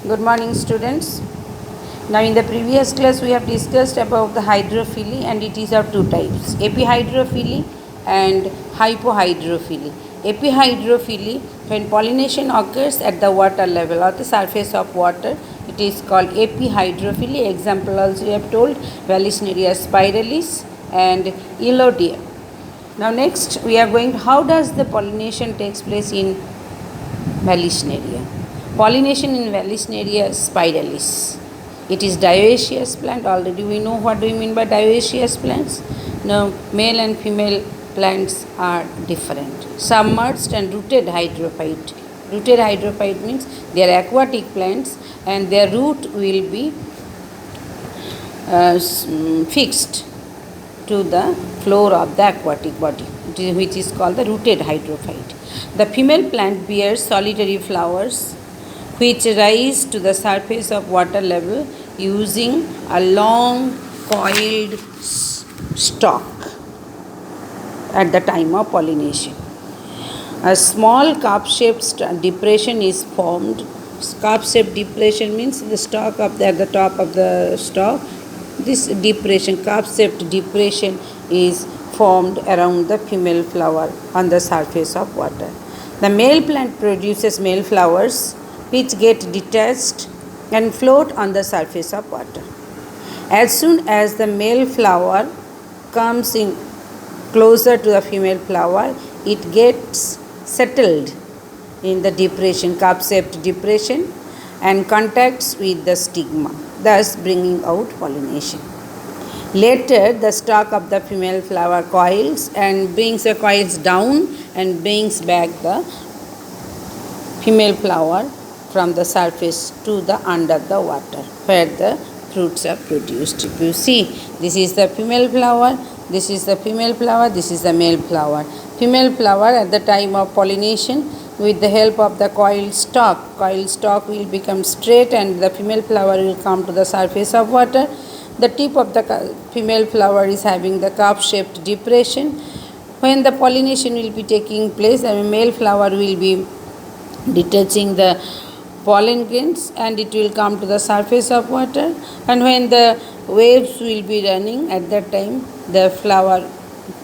Good morning, students. Now, in the previous class, we have discussed about the hydrophily, and it is of two types: epihydrophily and hypohydrophily. Epihydrophily, when pollination occurs at the water level or the surface of water, it is called epihydrophily. Example also we have told: Vallisneria spiralis and Elodea. Now, next we are going to how does the pollination takes place in Vallisneria. Pollination in Vallisneria spiralis. It is dioecious plant. Already we know what do we mean by dioecious plants. Now, male and female plants are different. Submerged and rooted hydrophyte. Rooted hydrophyte means they are aquatic plants and their root will be fixed to the floor of the aquatic body, which is called the rooted hydrophyte. The female plant bears solitary flowers which rise to the surface of water level using a long coiled stalk at the time of pollination. A small cup-shaped depression is formed. Cup-shaped depression means the stalk at the top of the stalk. This depression, cup-shaped depression, is formed around the female flower on the surface of water. The male plant produces male flowers which get detached and float on the surface of water. As soon as the male flower comes in closer to the female flower, it gets settled in the depression, cup-shaped depression, and contacts with the stigma, thus bringing out pollination. Later, the stalk of the female flower coils and brings the coils down and brings back the female flower from the surface to the under the water where the fruits are produced. If you see, this is the female flower, this is the female flower, this is the male flower. Female flower at the time of pollination, with the help of the coiled stalk will become straight and the female flower will come to the surface of water. The tip of the female flower is having the cup-shaped depression. When the pollination will be taking place, the male flower will be detaching the pollen grains and it will come to the surface of water, and when the waves will be running, at that time the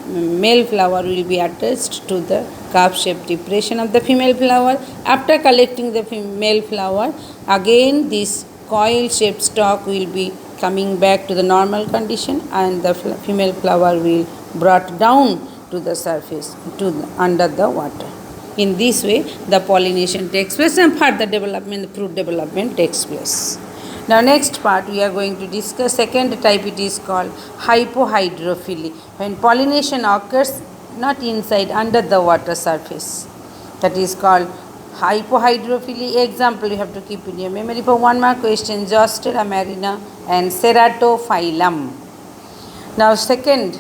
male flower will be attached to the cup-shaped depression of the female flower. After collecting the male flower, again this coil-shaped stalk will be coming back to the normal condition and the female flower will brought down to the surface under the water. In this way, the pollination takes place and further development, the fruit development takes place. Now, next part we are going to discuss second type. It is called hypohydrophily. When pollination occurs not inside, under the water surface, that is called hypohydrophily. Example you have to keep in your memory for one mark question: Zostera marina and Ceratophyllum. Now, second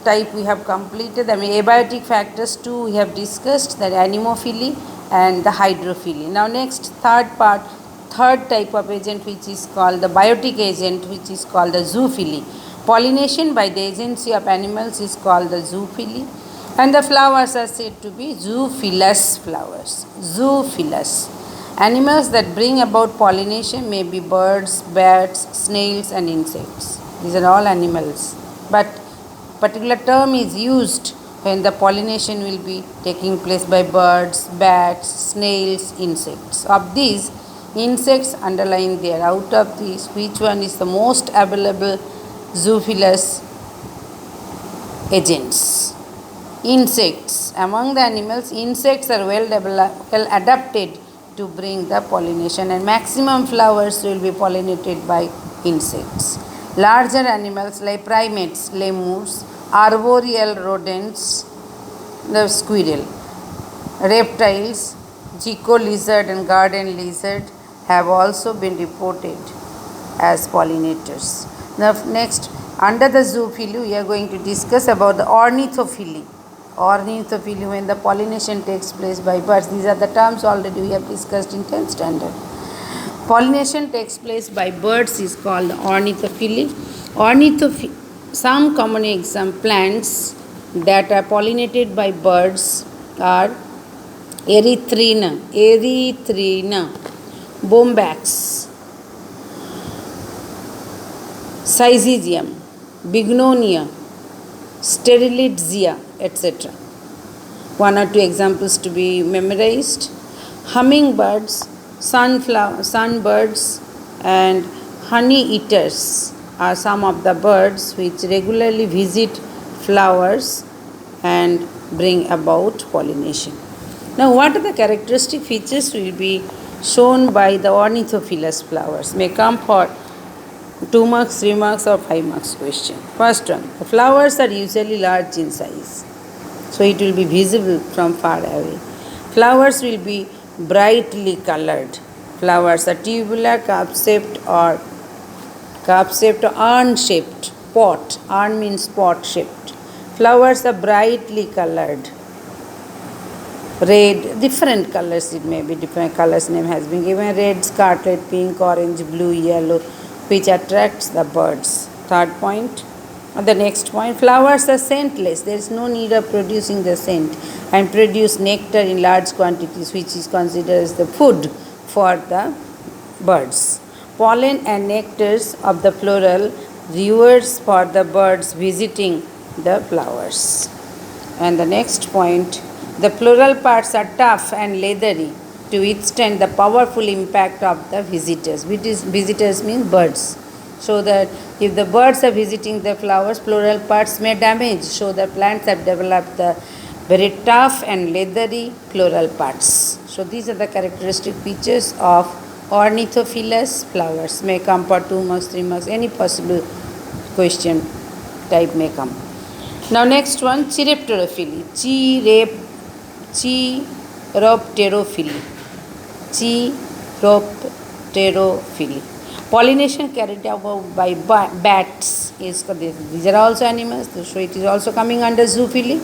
type we have completed. The abiotic factors 2 we have discussed, the anemophily and the hydrophily. Now, next third type of agent, which is called the biotic agent, which is called the zoophily. Pollination by the agency of animals is called the zoophily, and the flowers are said to be zoophilous flowers. Zoophilous. Animals that bring about pollination may be birds, bats, snails and insects. These are all animals. But particular term is used when the pollination will be taking place by birds, bats, snails, insects. Of these insects, underline there, out of these, which one is the most available zoophilous agents? Insects. Among the animals, insects are well adapted to bring the pollination, and maximum flowers will be pollinated by insects. Larger animals like primates, lemurs, arboreal rodents, the squirrel, reptiles, gecko lizard and garden lizard have also been reported as pollinators. Now, next, under the zoophily, we are going to discuss about the ornithophily. Ornithophily, when the pollination takes place by birds. These are the terms already we have discussed in 10th standard. Pollination takes place by birds is called ornithophily. Some common plants that are pollinated by birds are Erythrina, Bombax, Syzygium, Bignonia, Sterilitzia, etc. One or two examples to be memorized. Hummingbirds, sunbirds, and honey eaters are some of the birds which regularly visit flowers and bring about pollination. Now, what are the characteristic features will be shown by the ornithophilous flowers? May come for 2 marks, 3 marks, or 5 marks question. First one, the flowers are usually large in size, so it will be visible from far away. Flowers will be brightly colored. Flowers are tubular, cup-shaped or urn-shaped. Pot. Urn means pot-shaped. Flowers are brightly colored. Red, different colors, it may be different colors name has been given. Red, scarlet, pink, orange, blue, yellow, which attracts the birds. Third point. The next point, flowers are scentless. There is no need of producing the scent, and produce nectar in large quantities, which is considered as the food for the birds. Pollen and nectars of the floral lures for the birds visiting the flowers. And the next point, the floral parts are tough and leathery to withstand the powerful impact of the visitors. Visitors means birds. So that if the birds are visiting the flowers, floral parts may damage. So the plants have developed the very tough and leathery floral parts. So these are the characteristic features of ornithophilous flowers. May come for 2 marks, 3 marks, any possible question type may come. Now next one, Chiropterophily. Chiropterophily. Chiropterophily. Pollination carried out by bats is, these are also animals, so it is also coming under zoophily.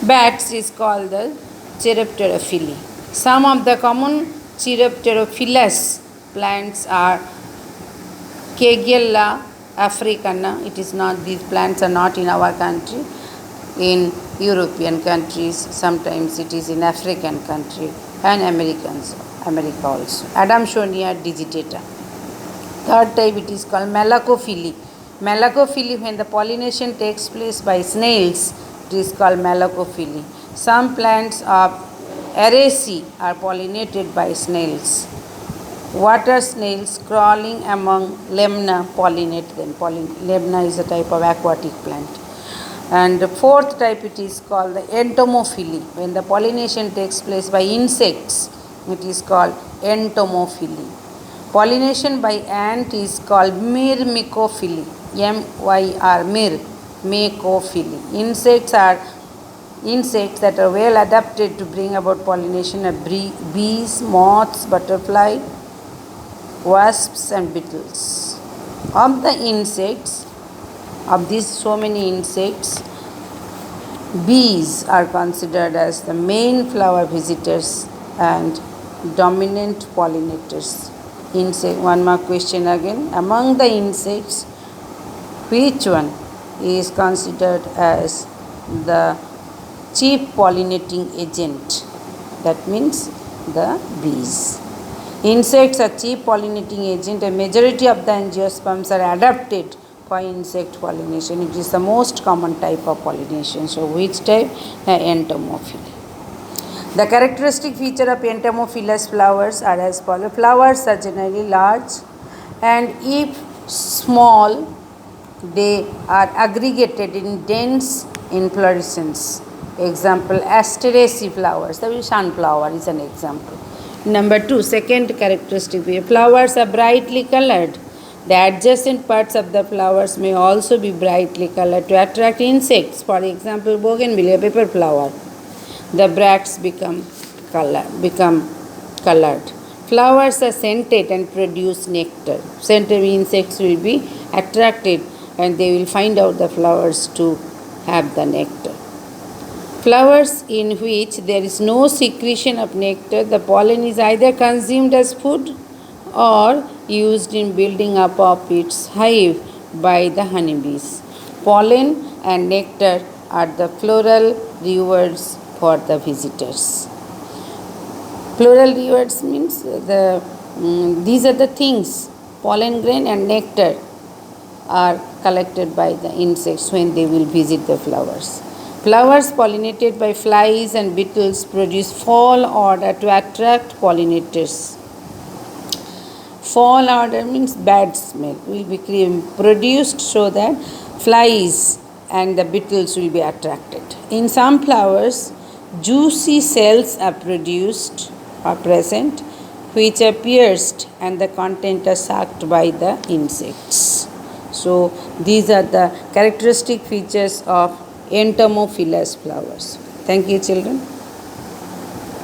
Bats is called the Chiropterophily. Some of the common Chiropterophilous plants are Kegella africana. It is not, these plants are not in our country. In European countries, sometimes it is in African country and America also. Adamsonia digitata. Third type, it is called Malacophily. Malacophily, when the pollination takes place by snails, it is called Malacophily. Some plants of Araceae are pollinated by snails. Water snails crawling among lemna pollinate them. Lemna is a type of aquatic plant. And the fourth type, it is called the entomophily. When the pollination takes place by insects, it is called entomophily. Pollination by ant is called myrmecophily. M-Y-R, myrmecophily. Insects that are well adapted to bring about pollination are bees, moths, butterfly, wasps and beetles. Of the insects, of these so many insects, bees are considered as the main flower visitors and dominant pollinators. One more question again. Among the insects, which one is considered as the chief pollinating agent? That means the bees. Insects are chief pollinating agent. A majority of the angiosperms are adapted for insect pollination. It is the most common type of pollination. So which type? Entomophily. The characteristic feature of entomophilous flowers are as follows. Flowers are generally large, and if small, they are aggregated in dense inflorescence. Example, Asteraceae flowers. The sunflower is an example. Number 2, second characteristic, flowers are brightly colored. The adjacent parts of the flowers may also be brightly colored to attract insects. For example, bougainvillea paper flower. The bracts become colored. Flowers are scented and produce nectar. Scented insects will be attracted and they will find out the flowers to have the nectar. Flowers in which there is no secretion of nectar, the pollen is either consumed as food or used in building up of its hive by the honeybees. Pollen and nectar are the floral rewards for the visitors. Floral rewards means the These are the things, pollen grain and nectar are collected by the insects when they will visit the flowers. Flowers pollinated by flies and beetles produce fall odor to attract pollinators. Fall odor means bad smell will be produced so that flies and the beetles will be attracted. In some flowers, juicy cells are produced or present which are pierced and the content are sucked by the insects. So these are the characteristic features of entomophilous flowers. Thank you, children.